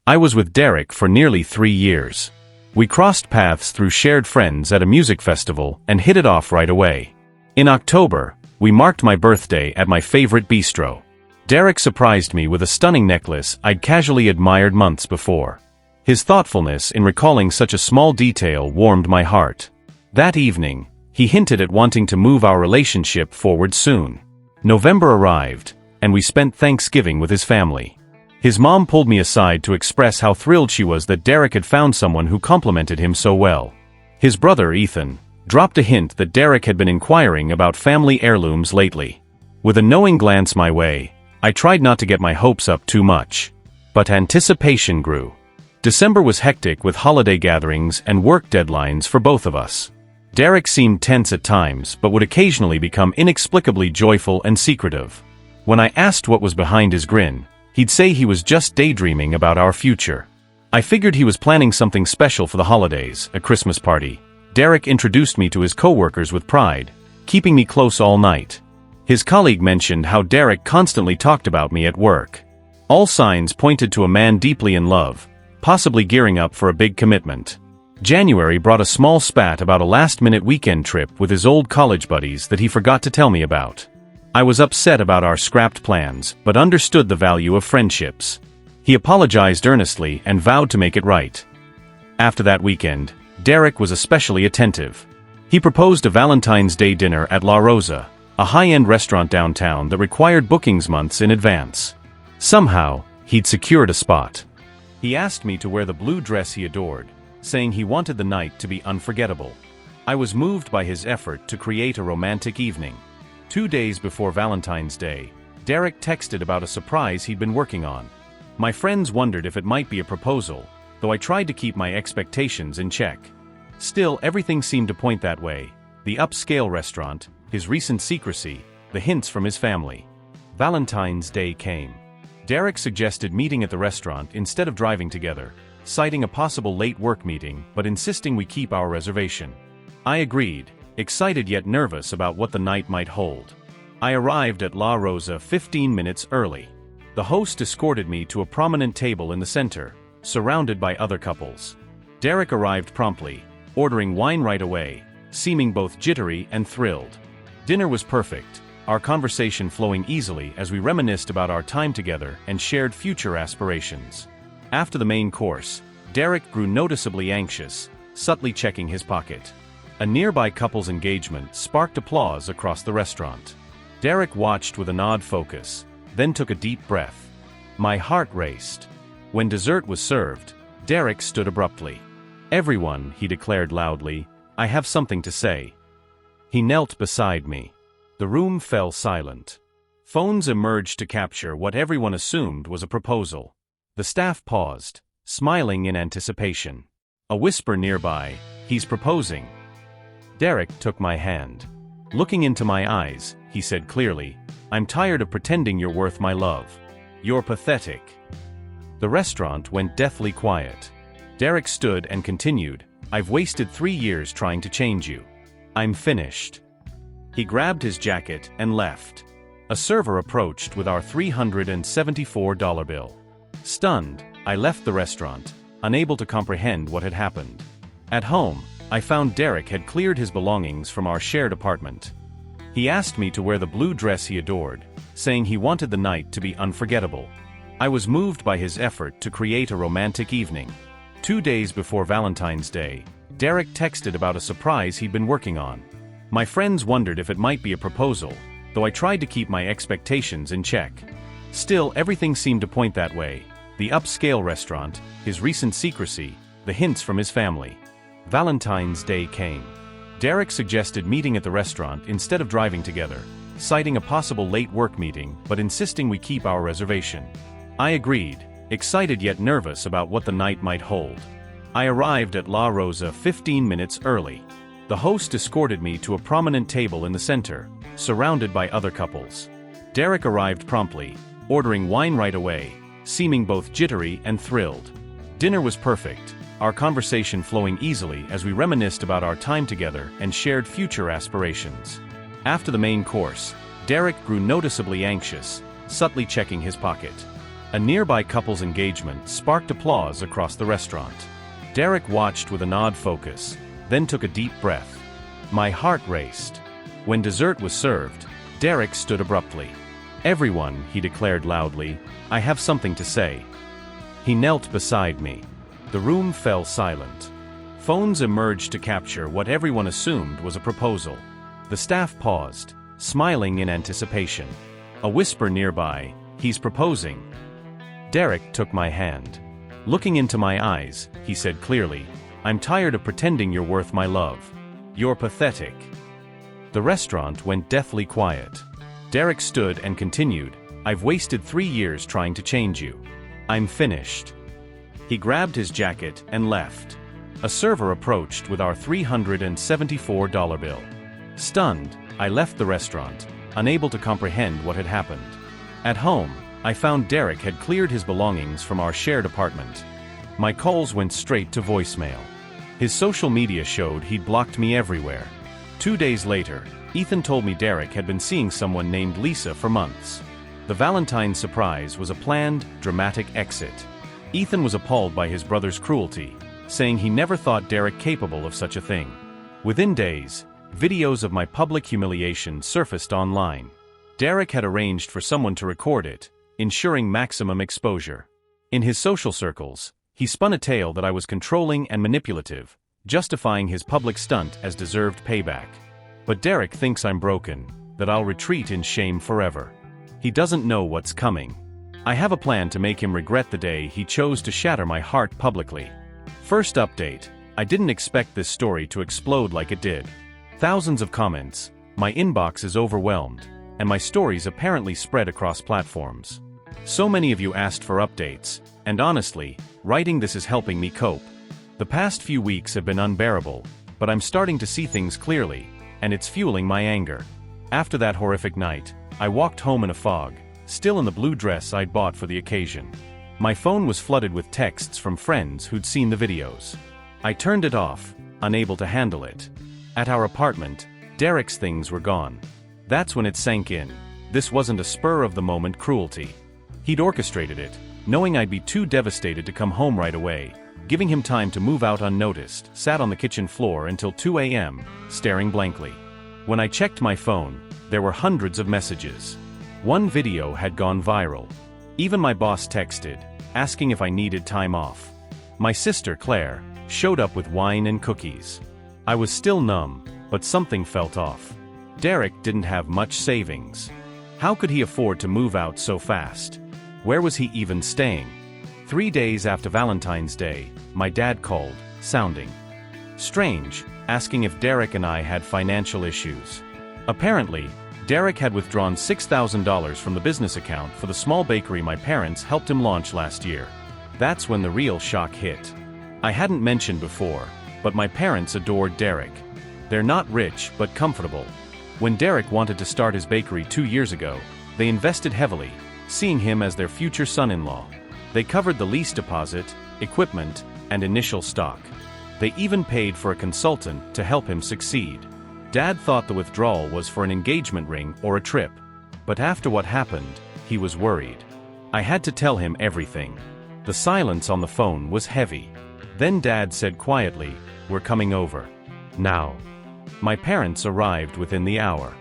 I was with Derek for nearly 3 years. We crossed paths through shared friends at a music festival and hit it off right away. In October, we marked my birthday at my favorite bistro. Derek surprised me with a stunning necklace I'd casually admired months before. His thoughtfulness in recalling such a small detail warmed my heart. That evening, he hinted at wanting to move our relationship forward soon. November arrived, and we spent Thanksgiving with his family. His mom pulled me aside to express how thrilled she was that Derek had found someone who complimented him so well. His brother, Ethan, dropped a hint that Derek had been inquiring about family heirlooms lately. With a knowing glance my way, I tried not to get my hopes up too much. But anticipation grew. December was hectic with holiday gatherings and work deadlines for both of us. Derek seemed tense at times but would occasionally become inexplicably joyful and secretive. When I asked what was behind his grin, he'd say he was just daydreaming about our future. I figured he was planning something special for the holidays, a Christmas party. Derek introduced me to his coworkers with pride, keeping me close all night. His colleague mentioned how Derek constantly talked about me at work. All signs pointed to a man deeply in love, possibly gearing up for a big commitment. January brought a small spat about a last-minute weekend trip with his old college buddies that he forgot to tell me about. I was upset about our scrapped plans, but understood the value of friendships. He apologized earnestly and vowed to make it right. After that weekend, Derek was especially attentive. He proposed a Valentine's Day dinner at La Rosa, a high-end restaurant downtown that required bookings months in advance. Somehow, he'd secured a spot. He asked me to wear the blue dress he adored, saying he wanted the night to be unforgettable. I was moved by his effort to create a romantic evening. 2 days before Valentine's Day, Derek texted about a surprise he'd been working on. My friends wondered if it might be a proposal, though I tried to keep my expectations in check. Still, everything seemed to point that way. The upscale restaurant, his recent secrecy, the hints from his family. Valentine's Day came. Derek suggested meeting at the restaurant instead of driving together, citing a possible late work meeting but insisting we keep our reservation. I agreed, excited yet nervous about what the night might hold. I arrived at La Rosa 15 minutes early. The host escorted me to a prominent table in the center, surrounded by other couples. Derek arrived promptly, ordering wine right away, seeming both jittery and thrilled. Dinner was perfect, our conversation flowing easily as we reminisced about our time together and shared future aspirations. After the main course, Derek grew noticeably anxious, subtly checking his pocket. A nearby couple's engagement sparked applause across the restaurant. Derek watched with an odd focus, then took a deep breath. My heart raced. When dessert was served, Derek stood abruptly. "Everyone," he declared loudly, "I have something to say." He knelt beside me. The room fell silent. Phones emerged to capture what everyone assumed was a proposal. The staff paused, smiling in anticipation. A whisper nearby, "He's proposing." Derek took my hand. Looking into my eyes, he said clearly, "I'm tired of pretending you're worth my love. You're pathetic." The restaurant went deathly quiet. Derek stood and continued, "I've wasted 3 years trying to change you. I'm finished." He grabbed his jacket and left. A server approached with our $374 bill. Stunned, I left the restaurant, unable to comprehend what had happened. At home, I found Derek had cleared his belongings from our shared apartment. He asked me to wear the blue dress he adored, saying he wanted the night to be unforgettable. I was moved by his effort to create a romantic evening. 2 days before Valentine's Day, Derek texted about a surprise he'd been working on. My friends wondered if it might be a proposal, though I tried to keep my expectations in check. Still, everything seemed to point that way. The upscale restaurant, his recent secrecy, the hints from his family. Valentine's Day came. Derek suggested meeting at the restaurant instead of driving together, citing a possible late work meeting but insisting we keep our reservation. I agreed, excited yet nervous about what the night might hold. I arrived at La Rosa 15 minutes early. The host escorted me to a prominent table in the center, surrounded by other couples. Derek arrived promptly, ordering wine right away, seeming both jittery and thrilled. Dinner was perfect, our conversation flowing easily as we reminisced about our time together and shared future aspirations. After the main course, Derek grew noticeably anxious, subtly checking his pocket. A nearby couple's engagement sparked applause across the restaurant. Derek watched with an odd focus, then took a deep breath. My heart raced. When dessert was served, Derek stood abruptly. "Everyone," he declared loudly, "I have something to say." He knelt beside me. The room fell silent. Phones emerged to capture what everyone assumed was a proposal. The staff paused, smiling in anticipation. A whisper nearby, "He's proposing." Derek took my hand. Looking into my eyes, he said clearly, "I'm tired of pretending you're worth my love. You're pathetic." The restaurant went deathly quiet. Derek stood and continued, "I've wasted 3 years trying to change you. I'm finished." He grabbed his jacket and left. A server approached with our $374 bill. Stunned, I left the restaurant, unable to comprehend what had happened. At home, I found Derek had cleared his belongings from our shared apartment. My calls went straight to voicemail. His social media showed he'd blocked me everywhere. 2 days later, Ethan told me Derek had been seeing someone named Lisa for months. The Valentine surprise was a planned, dramatic exit. Ethan was appalled by his brother's cruelty, saying he never thought Derek capable of such a thing. Within days, videos of my public humiliation surfaced online. Derek had arranged for someone to record it, ensuring maximum exposure. In his social circles, he spun a tale that I was controlling and manipulative, justifying his public stunt as deserved payback. But Derek thinks I'm broken, that I'll retreat in shame forever. He doesn't know what's coming. I have a plan to make him regret the day he chose to shatter my heart publicly. First update, I didn't expect this story to explode like it did. Thousands of comments, my inbox is overwhelmed, and my stories apparently spread across platforms. So many of you asked for updates, and honestly, writing this is helping me cope. The past few weeks have been unbearable, but I'm starting to see things clearly, and it's fueling my anger. After that horrific night, I walked home in a fog, still in the blue dress I'd bought for the occasion. My phone was flooded with texts from friends who'd seen the videos. I turned it off, unable to handle it. At our apartment, Derek's things were gone. That's when it sank in. This wasn't a spur-of-the-moment cruelty. He'd orchestrated it, knowing I'd be too devastated to come home right away, giving him time to move out unnoticed, sat on the kitchen floor until 2 a.m., staring blankly. When I checked my phone, there were hundreds of messages. One video had gone viral. Even my boss texted, asking if I needed time off. My sister, Claire, showed up with wine and cookies. I was still numb, but something felt off. Derek didn't have much savings. How could he afford to move out so fast? Where was he even staying? 3 days after Valentine's Day, my dad called, sounding strange, asking if Derek and I had financial issues. Apparently, Derek had withdrawn $6,000 from the business account for the small bakery my parents helped him launch last year. That's when the real shock hit. I hadn't mentioned before, but my parents adored Derek. They're not rich but comfortable. When Derek wanted to start his bakery 2 years ago, they invested heavily, seeing him as their future son-in-law. They covered the lease deposit, equipment, and initial stock. They even paid for a consultant to help him succeed. Dad thought the withdrawal was for an engagement ring or a trip. But after what happened, he was worried. I had to tell him everything. The silence on the phone was heavy. Then Dad said quietly, "We're coming over. Now." My parents arrived within the hour.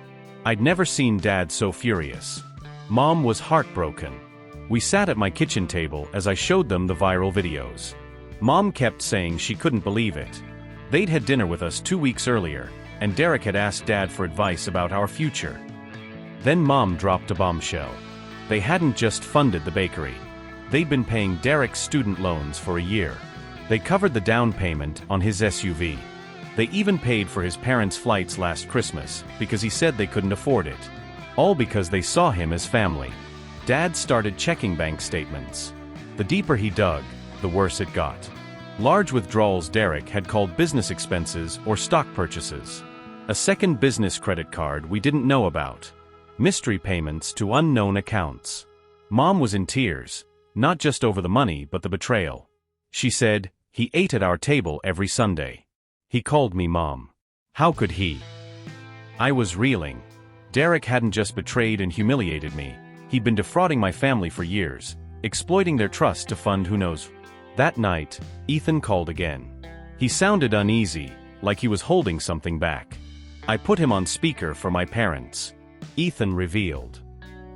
I'd never seen Dad so furious. Mom was heartbroken. We sat at my kitchen table as I showed them the viral videos. Mom kept saying she couldn't believe it. They'd had dinner with us 2 weeks earlier, and Derek had asked Dad for advice about our future. Then Mom dropped a bombshell. They hadn't just funded the bakery. They'd been paying Derek's student loans for a year. They covered the down payment on his SUV. They even paid for his parents' flights last Christmas because he said they couldn't afford it. All because they saw him as family. Dad started checking bank statements. The deeper he dug, the worse it got. Large withdrawals Derek had called business expenses or stock purchases. A second business credit card we didn't know about. Mystery payments to unknown accounts. Mom was in tears, not just over the money but the betrayal. She said, "He ate at our table every Sunday. He called me Mom. How could he?" I was reeling. Derek hadn't just betrayed and humiliated me, he'd been defrauding my family for years, exploiting their trust to fund who knows. That night, Ethan called again. He sounded uneasy, like he was holding something back. I put him on speaker for my parents. Ethan revealed.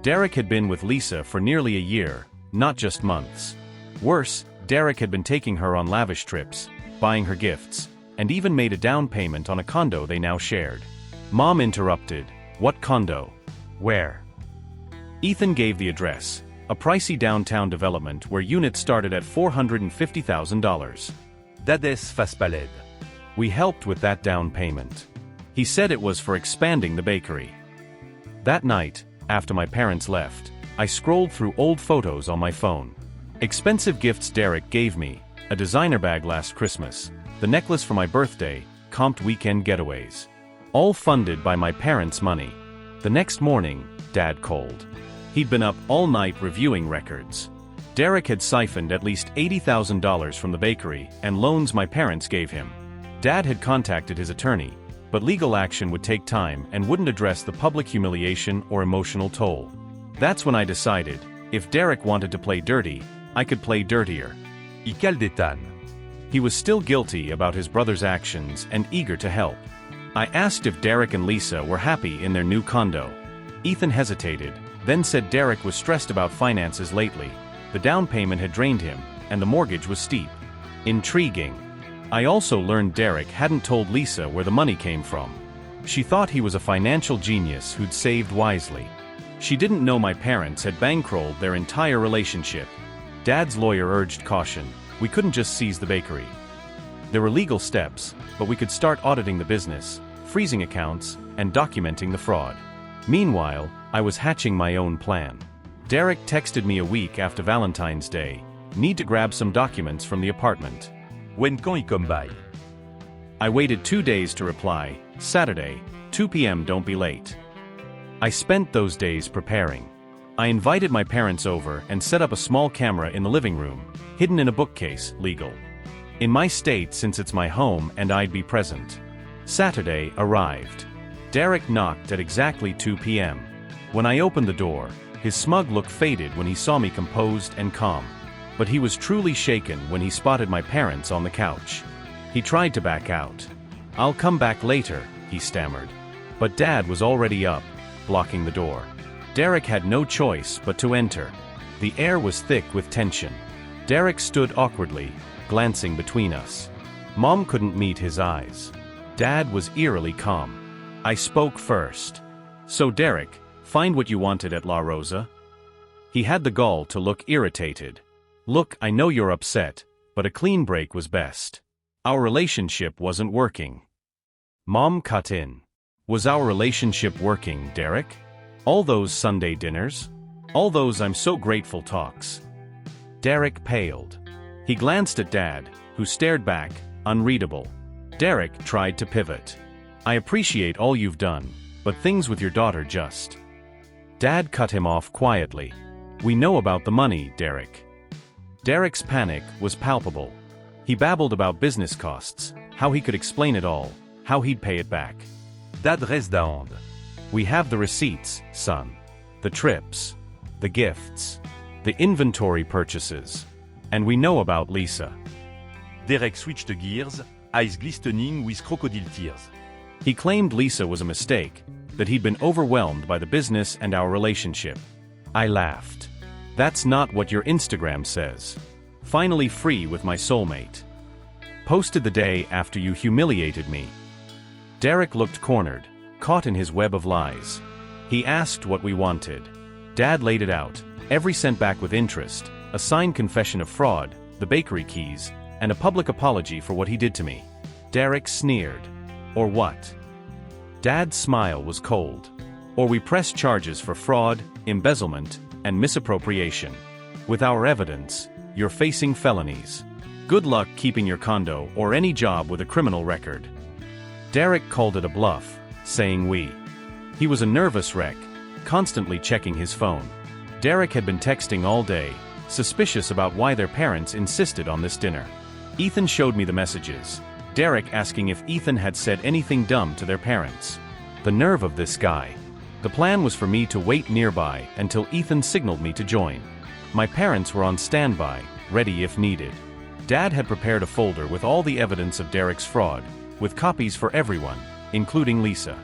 Derek had been with Lisa for nearly a year, not just months. Worse, Derek had been taking her on lavish trips, buying her gifts, and even made a down payment on a condo they now shared. Mom interrupted. What condo? Where? Ethan gave the address, a pricey downtown development where units started at $450,000. Dades face paled. We helped with that down payment. He said it was for expanding the bakery. That night, after my parents left, I scrolled through old photos on my phone. Expensive gifts Derek gave me, a designer bag last Christmas, the necklace for my birthday, comped weekend getaways. All funded by my parents' money. The next morning, Dad called. He'd been up all night reviewing records. Derek had siphoned at least $80,000 from the bakery and loans my parents gave him. Dad had contacted his attorney, but legal action would take time and wouldn't address the public humiliation or emotional toll. That's when I decided, if Derek wanted to play dirty, I could play dirtier. I caldetan. He was still guilty about his brother's actions and eager to help. I asked if Derek and Lisa were happy in their new condo. Ethan hesitated, then said Derek was stressed about finances lately. The down payment had drained him, and the mortgage was steep. Intriguing. I also learned Derek hadn't told Lisa where the money came from. She thought he was a financial genius who'd saved wisely. She didn't know my parents had bankrolled their entire relationship. Dad's lawyer urged caution. We couldn't just seize the bakery. There were legal steps, but we could start auditing the business, freezing accounts, and documenting the fraud. Meanwhile, I was hatching my own plan. Derek texted me a week after Valentine's Day. Need to grab some documents from the apartment. When can I come by? I waited 2 days to reply. Saturday, 2 p.m. Don't be late. I spent those days preparing. I invited my parents over and set up a small camera in the living room, hidden in a bookcase, legal. In my state, since it's my home and I'd be present. Saturday arrived. Derek knocked at exactly 2 p.m. When I opened the door, his smug look faded when he saw me composed and calm. But he was truly shaken when he spotted my parents on the couch. He tried to back out. I'll come back later, he stammered. But Dad was already up, blocking the door. Derek had no choice but to enter. The air was thick with tension. Derek stood awkwardly, glancing between us. Mom couldn't meet his eyes. Dad was eerily calm. I spoke first. So Derek, find what you wanted at La Rosa? He had the gall to look irritated. Look, I know you're upset, but a clean break was best. Our relationship wasn't working. Mom cut in. Was our relationship working, Derek? All those Sunday dinners? All those I'm so grateful talks? Derek paled. He glanced at Dad, who stared back, unreadable. Derek tried to pivot. I appreciate all you've done, but things with your daughter just. Dad cut him off quietly. We know about the money, Derek. Derek's panic was palpable. He babbled about business costs, how he could explain it all, how he'd pay it back. Dad reste d'ahonde. We have the receipts, son. The trips. The gifts. The inventory purchases. And we know about Lisa. Derek switched gears, eyes glistening with crocodile tears. He claimed Lisa was a mistake, that he'd been overwhelmed by the business and our relationship. I laughed. That's not what your Instagram says. Finally free with my soulmate. Posted the day after you humiliated me. Derek looked cornered, caught in his web of lies. He asked what we wanted. Dad laid it out, every cent back with interest, a signed confession of fraud, the bakery keys, and a public apology for what he did to me. Derek sneered. Or what? Dad's smile was cold. Or we press charges for fraud, embezzlement, and misappropriation. With our evidence, you're facing felonies. Good luck keeping your condo or any job with a criminal record. Derek called it a bluff, saying we. He was a nervous wreck, constantly checking his phone. Derek had been texting all day, suspicious about why their parents insisted on this dinner. Ethan showed me the messages. Derek asking if Ethan had said anything dumb to their parents. The nerve of this guy. The plan was for me to wait nearby until Ethan signaled me to join. My parents were on standby, ready if needed. Dad had prepared a folder with all the evidence of Derek's fraud, with copies for everyone, including Lisa.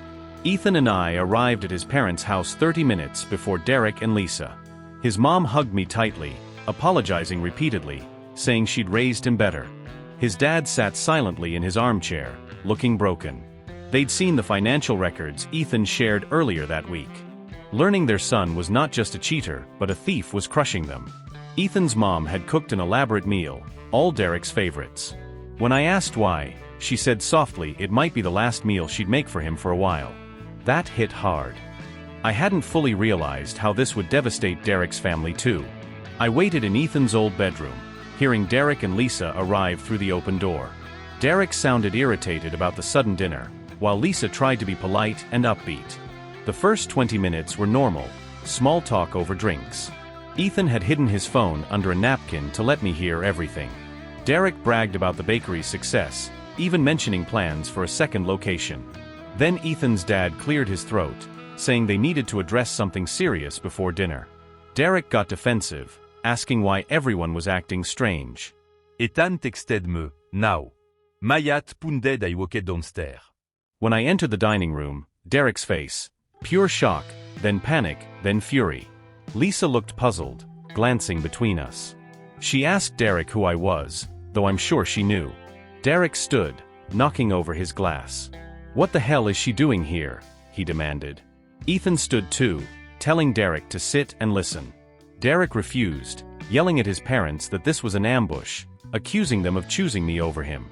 Ethan and I arrived at his parents' house 30 minutes before Derek and Lisa. His mom hugged me tightly, apologizing repeatedly, saying she'd raised him better. His dad sat silently in his armchair, looking broken. They'd seen the financial records Ethan shared earlier that week. Learning their son was not just a cheater, but a thief was crushing them. Ethan's mom had cooked an elaborate meal, all Derek's favorites. When I asked why, she said softly it might be the last meal she'd make for him for a while. That hit hard. I hadn't fully realized how this would devastate Derek's family too. I waited in Ethan's old bedroom, hearing Derek and Lisa arrive through the open door. Derek sounded irritated about the sudden dinner, while Lisa tried to be polite and upbeat. The first 20 minutes were normal, small talk over drinks. Ethan had hidden his phone under a napkin to let me hear everything. Derek bragged about the bakery's success, even mentioning plans for a second location. Then Ethan's dad cleared his throat, saying they needed to address something serious before dinner. Derek got defensive, asking why everyone was acting strange. Ethan texted me, now. Mayat punded I woke downstairs. When I entered the dining room, Derek's face, pure shock, then panic, then fury. Lisa looked puzzled, glancing between us. She asked Derek who I was, though I'm sure she knew. Derek stood, knocking over his glass. "What the hell is she doing here?" he demanded. Ethan stood too, telling Derek to sit and listen. Derek refused, yelling at his parents that this was an ambush, accusing them of choosing me over him.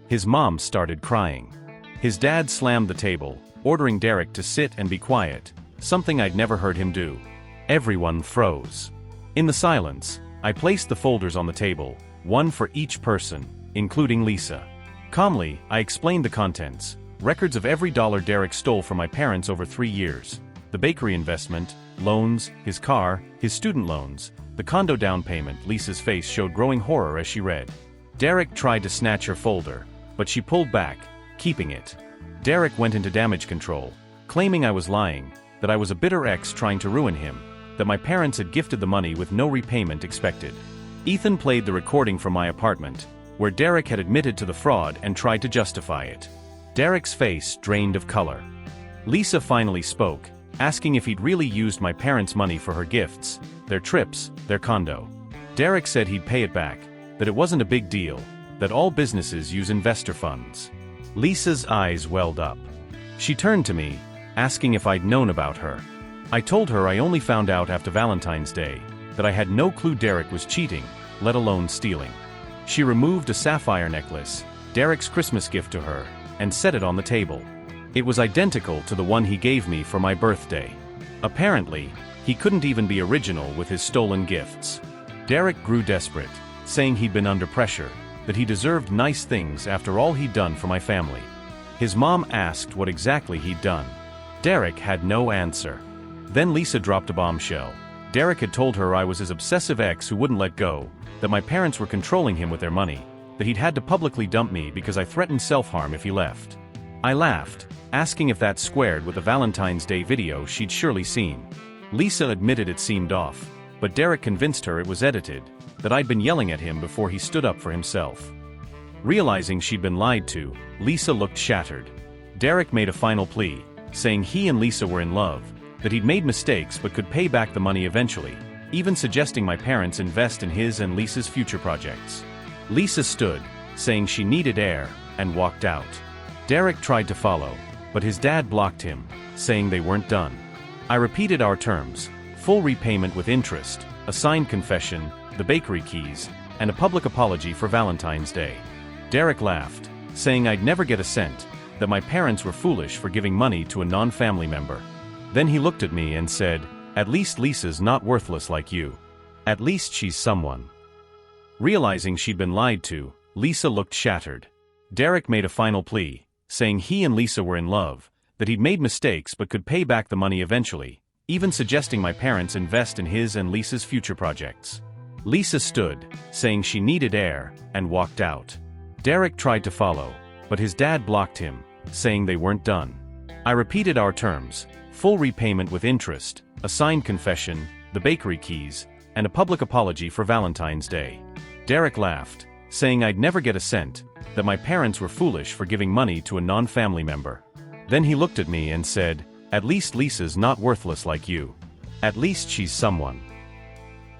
His mom started crying. His dad slammed the table, ordering Derek to sit and be quiet, something I'd never heard him do. Everyone froze. In the silence, I placed the folders on the table, one for each person, including Lisa. Calmly, I explained the contents, records of every dollar Derek stole from my parents over 3 years, the bakery investment, loans, his car, his student loans, the condo down payment. Lisa's face showed growing horror as she read. Derek tried to snatch her folder, but she pulled back, keeping it. Derek went into damage control, claiming I was lying, that I was a bitter ex trying to ruin him, that my parents had gifted the money with no repayment expected. Ethan played the recording from my apartment, where Derek had admitted to the fraud and tried to justify it. Derek's face drained of color. Lisa finally spoke, asking if he'd really used my parents' money for her gifts, their trips, their condo. Derek said he'd pay it back, that it wasn't a big deal, that all businesses use investor funds. Lisa's eyes welled up. She turned to me, asking if I'd known about her. I told her I only found out after Valentine's Day, that I had no clue Derek was cheating, let alone stealing. She removed a sapphire necklace, Derek's Christmas gift to her, and set it on the table. It was identical to the one he gave me for my birthday. Apparently, he couldn't even be original with his stolen gifts. Derek grew desperate, saying he'd been under pressure, that he deserved nice things after all he'd done for my family. His mom asked what exactly he'd done. Derek had no answer. Then Lisa dropped a bombshell. Derek had told her I was his obsessive ex who wouldn't let go, that my parents were controlling him with their money, that he'd had to publicly dump me because I threatened self-harm if he left. I laughed, asking if that squared with the Valentine's Day video she'd surely seen. Lisa admitted it seemed off, but Derek convinced her it was edited, that I'd been yelling at him before he stood up for himself. Realizing she'd been lied to, Lisa looked shattered. Derek made a final plea, saying he and Lisa were in love, that he'd made mistakes but could pay back the money eventually, even suggesting my parents invest in his and Lisa's future projects. Lisa stood, saying she needed air, and walked out. Derek tried to follow, but his dad blocked him, saying they weren't done. I repeated our terms, full repayment with interest, a signed confession, the bakery keys, and a public apology for Valentine's Day. Derek laughed, saying I'd never get a cent, that my parents were foolish for giving money to a non-family member. Then he looked at me and said, "At least Lisa's not worthless like you. At least she's someone." Realizing she'd been lied to, Lisa looked shattered. Derek made a final plea, saying he and Lisa were in love, that he'd made mistakes but could pay back the money eventually, even suggesting my parents invest in his and Lisa's future projects. Lisa stood, saying she needed air, and walked out. Derek tried to follow, but his dad blocked him, saying they weren't done. I repeated our terms, full repayment with interest, a signed confession, the bakery keys, and a public apology for Valentine's Day. Derek laughed, saying I'd never get a cent, that my parents were foolish for giving money to a non-family member. Then he looked at me and said, "At least Lisa's not worthless like you. At least she's someone."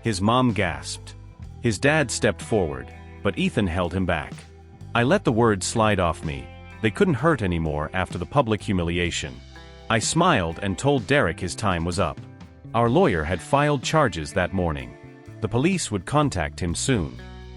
His mom gasped. His dad stepped forward, but Ethan held him back. I let the words slide off me. They couldn't hurt anymore after the public humiliation. I smiled and told Derek his time was up. Our lawyer had filed charges that morning. The police would contact him soon.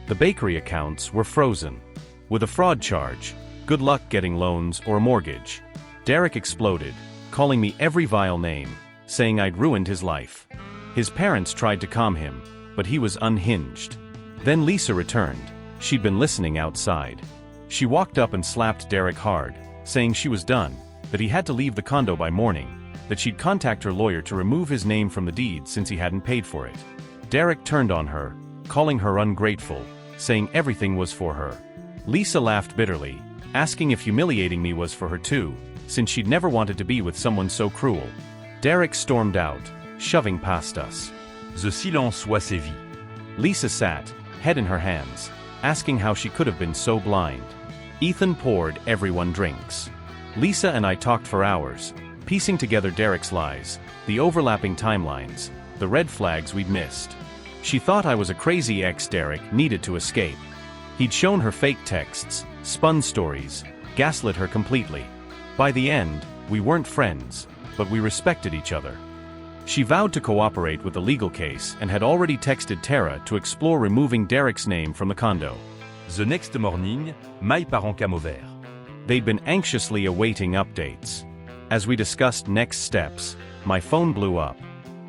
The bakery accounts were frozen. With a fraud charge, good luck getting loans or a mortgage. Derek exploded, calling me every vile name, saying I'd ruined his life. His parents tried to calm him, but he was unhinged. Then Lisa returned. She'd been listening outside. She walked up and slapped Derek hard, saying she was done, that he had to leave the condo by morning, that she'd contact her lawyer to remove his name from the deed since he hadn't paid for it. Derek turned on her, calling her ungrateful, saying everything was for her. Lisa laughed bitterly, asking if humiliating me was for her too, since she'd never wanted to be with someone so cruel. Derek stormed out, shoving past us. The silence was sévi. Lisa sat, head in her hands, asking how she could have been so blind. Ethan poured everyone drinks. Lisa and I talked for hours, piecing together Derek's lies, the overlapping timelines, the red flags we'd missed. She thought I was a crazy ex Derek needed to escape. He'd shown her fake texts, spun stories, gaslit her completely. By the end, we weren't friends, but we respected each other. She vowed to cooperate with the legal case and had already texted Tara to explore removing Derek's name from the condo. The next morning, my parents came over. They'd been anxiously awaiting updates. As we discussed next steps, my phone blew up.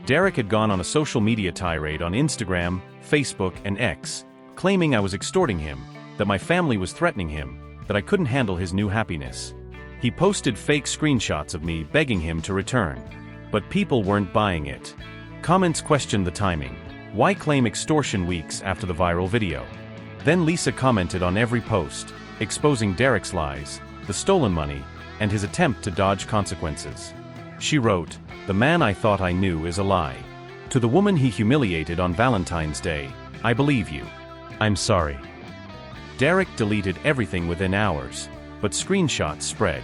Derek had gone on a social media tirade on Instagram, Facebook, and X, claiming I was extorting him, that my family was threatening him, that I couldn't handle his new happiness. He posted fake screenshots of me begging him to return. But people weren't buying it. Comments questioned the timing. Why claim extortion weeks after the viral video? Then Lisa commented on every post, exposing Derek's lies, the stolen money, and his attempt to dodge consequences. She wrote, "The man I thought I knew is a lie. To the woman he humiliated on Valentine's Day, I believe you. I'm sorry." Derek deleted everything within hours, but screenshots spread.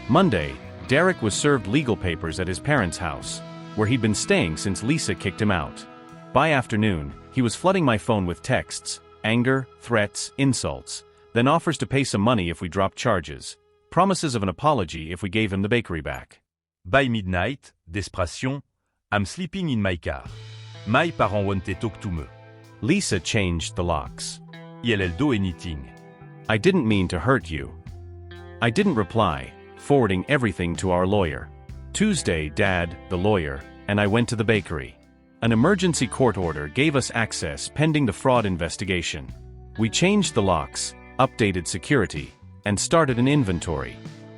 Monday, Derek was served legal papers at his parents' house, where he'd been staying since Lisa kicked him out. By afternoon, he was flooding my phone with texts, anger, threats, insults, then offers to pay some money if we dropped charges, promises of an apology if we gave him the bakery back. By midnight, desperation, I'm sleeping in my car. My parents want to talk to me. Lisa changed the locks. Et elle do anything. I didn't mean to hurt you. I didn't reply, forwarding everything to our lawyer. Tuesday, Dad, the lawyer, and I went to the bakery. An emergency court order gave us access pending the fraud investigation. We changed the locks, updated security, and started an inventory.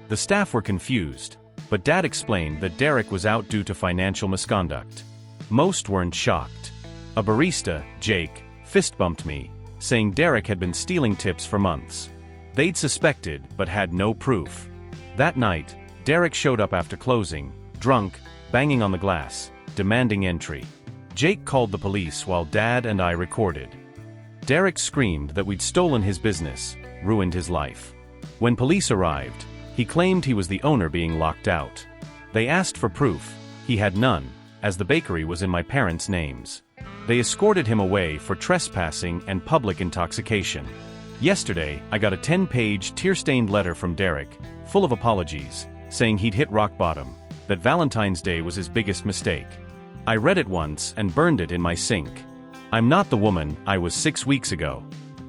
The staff were confused, but Dad explained that Derek was out due to financial misconduct. Most weren't shocked. A barista, Jake, fist-bumped me, saying Derek had been stealing tips for months. They'd suspected, but had no proof. That night, Derek showed up after closing, drunk, banging on the glass, demanding entry. Jake called the police while Dad and I recorded. Derek screamed that we'd stolen his business, ruined his life. When police arrived, he claimed he was the owner being locked out. They asked for proof. He had none, as the bakery was in my parents' names. They escorted him away for trespassing and public intoxication. Yesterday, I got a 10-page tear-stained letter from Derek, full of apologies, saying he'd hit rock bottom, that Valentine's Day was his biggest mistake. I read it once and burned it in my sink. I'm not the woman I was 6 weeks ago.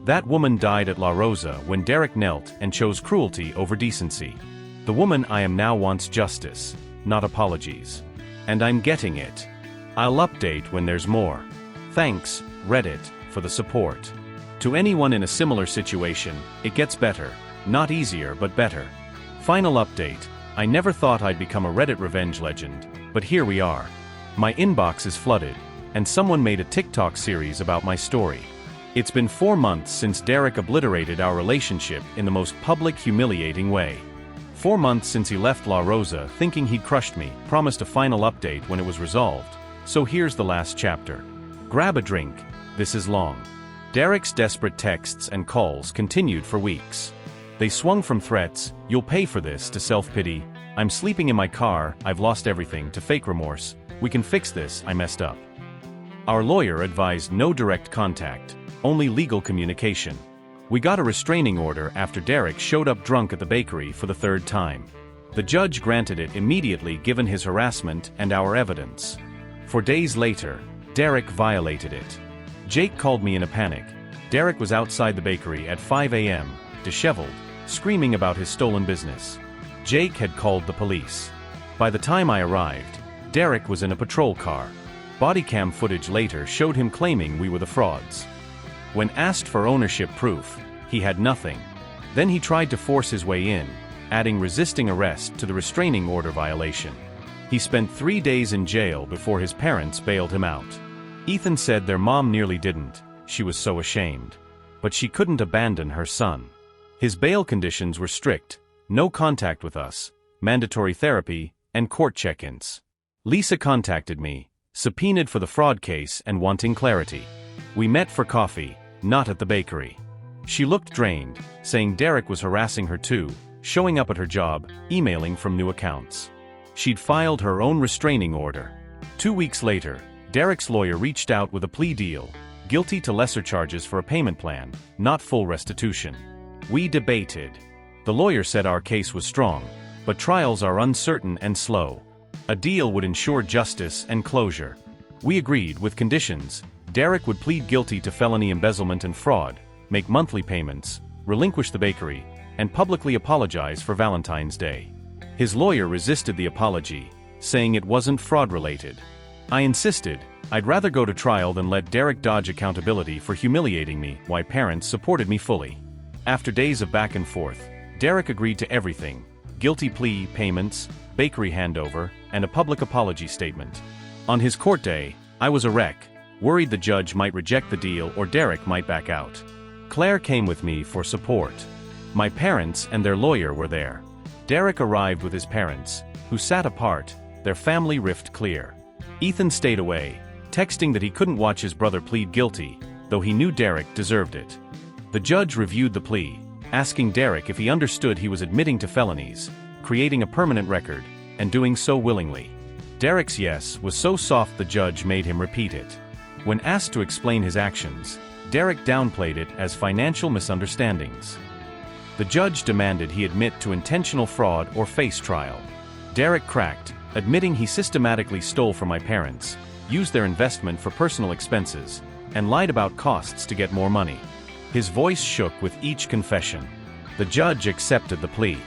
That woman died at La Rosa when Derek knelt and chose cruelty over decency. The woman I am now wants justice, not apologies. And I'm getting it. I'll update when there's more. Thanks, Reddit, for the support. To anyone in a similar situation, it gets better, not easier but better. Final update, I never thought I'd become a Reddit revenge legend, but here we are. My inbox is flooded, and someone made a TikTok series about my story. It's been 4 months since Derek obliterated our relationship in the most public, humiliating way. 4 months since he left La Rosa thinking he'd crushed me, promised a final update when it was resolved, so here's the last chapter. Grab a drink, this is long. Derek's desperate texts and calls continued for weeks. They swung from threats, "You'll pay for this," to self-pity, "I'm sleeping in my car, I've lost everything," to fake remorse, "We can fix this, I messed up." Our lawyer advised no direct contact, only legal communication. We got a restraining order after Derek showed up drunk at the bakery for the third time. The judge granted it immediately given his harassment and our evidence. 4 days later, Derek violated it. Jake called me in a panic. Derek was outside the bakery at 5 a.m., disheveled, screaming about his stolen business. Jake had called the police. By the time I arrived, Derek was in a patrol car. Body cam footage later showed him claiming we were the frauds. When asked for ownership proof, he had nothing. Then he tried to force his way in, adding resisting arrest to the restraining order violation. He spent 3 days in jail before his parents bailed him out. Ethan said their mom nearly didn't, she was so ashamed. But she couldn't abandon her son. His bail conditions were strict: no contact with us, mandatory therapy, and court check-ins. Lisa contacted me, subpoenaed for the fraud case and wanting clarity. We met for coffee, not at the bakery. She looked drained, saying Derek was harassing her too, showing up at her job, emailing from new accounts. She'd filed her own restraining order. 2 weeks later, Derek's lawyer reached out with a plea deal: guilty to lesser charges for a payment plan, not full restitution. We debated. The lawyer said our case was strong, but trials are uncertain and slow. A deal would ensure justice and closure. We agreed with conditions. Derek would plead guilty to felony embezzlement and fraud, make monthly payments, relinquish the bakery, and publicly apologize for Valentine's Day. His lawyer resisted the apology, saying it wasn't fraud-related. I insisted, I'd rather go to trial than let Derek dodge accountability for humiliating me. My parents supported me fully. After days of back and forth, Derek agreed to everything: guilty plea, payments, bakery handover, and a public apology statement. On his court day, I was a wreck, worried the judge might reject the deal or Derek might back out. Claire came with me for support. My parents and their lawyer were there. Derek arrived with his parents, who sat apart, their family rift clear. Ethan stayed away, texting that he couldn't watch his brother plead guilty, though he knew Derek deserved it. The judge reviewed the plea, asking Derek if he understood he was admitting to felonies, creating a permanent record, and doing so willingly. Derek's yes was so soft the judge made him repeat it. When asked to explain his actions, Derek downplayed it as financial misunderstandings. The judge demanded he admit to intentional fraud or face trial. Derek cracked, admitting he systematically stole from my parents, used their investment for personal expenses, and lied about costs to get more money. His voice shook with each confession. The judge accepted the plea.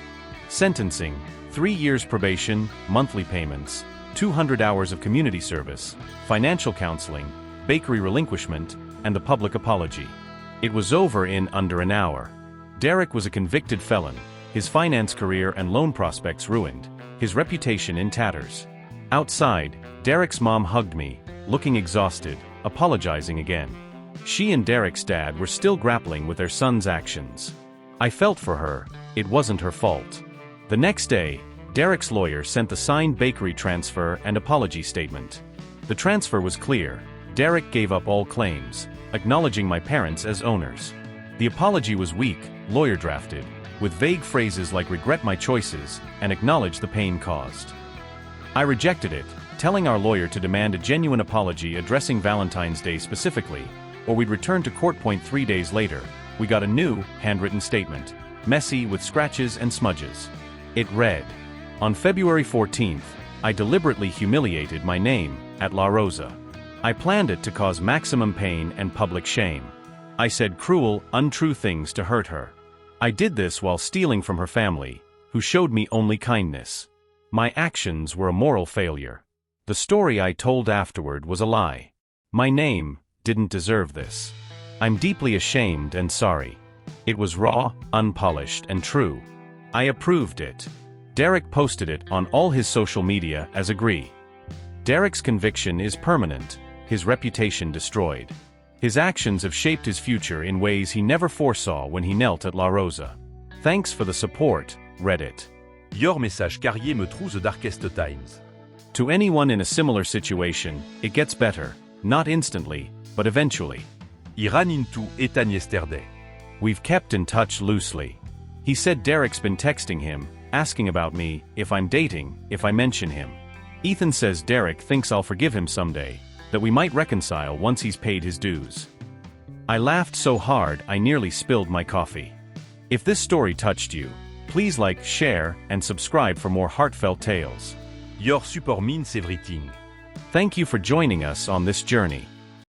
Sentencing: 3 years probation, monthly payments, 200 hours of community service, financial counseling, bakery relinquishment, and the public apology. It was over in under an hour. Derek was a convicted felon, his finance career and loan prospects ruined, his reputation in tatters. Outside, Derek's mom hugged me, looking exhausted, apologizing again. She and Derek's dad were still grappling with their son's actions. I felt for her, it wasn't her fault. The next day, Derek's lawyer sent the signed bakery transfer and apology statement. The transfer was clear: Derek gave up all claims, acknowledging my parents as owners. The apology was weak, lawyer drafted, with vague phrases like "regret my choices" and "acknowledge the pain caused." I rejected it, telling our lawyer to demand a genuine apology addressing Valentine's Day specifically, or we'd return to court. 3 days later, we got a new, handwritten statement, messy with scratches and smudges. It read, "On February 14th, I deliberately humiliated my name at La Rosa. I planned it to cause maximum pain and public shame. I said cruel, untrue things to hurt her. I did this while stealing from her family, who showed me only kindness. My actions were a moral failure. The story I told afterward was a lie. My name didn't deserve this. I'm deeply ashamed and sorry. It was raw, unpolished, and true. I approved it." Derek posted it on all his social media as agree. Derek's conviction is permanent, his reputation destroyed. His actions have shaped his future in ways he never foresaw when he knelt at La Rosa. Thanks for the support, Reddit. Your message carrier me through the darkest times. To anyone in a similar situation, it gets better, not instantly, but eventually. Iran into etan yesterday. We've kept in touch loosely. He said Derek's been texting him, asking about me, if I'm dating, if I mention him. Ethan says Derek thinks I'll forgive him someday, that we might reconcile once he's paid his dues. I laughed so hard I nearly spilled my coffee. If this story touched you, please like, share, and subscribe for more heartfelt tales. Your support means everything. Thank you for joining us on this journey.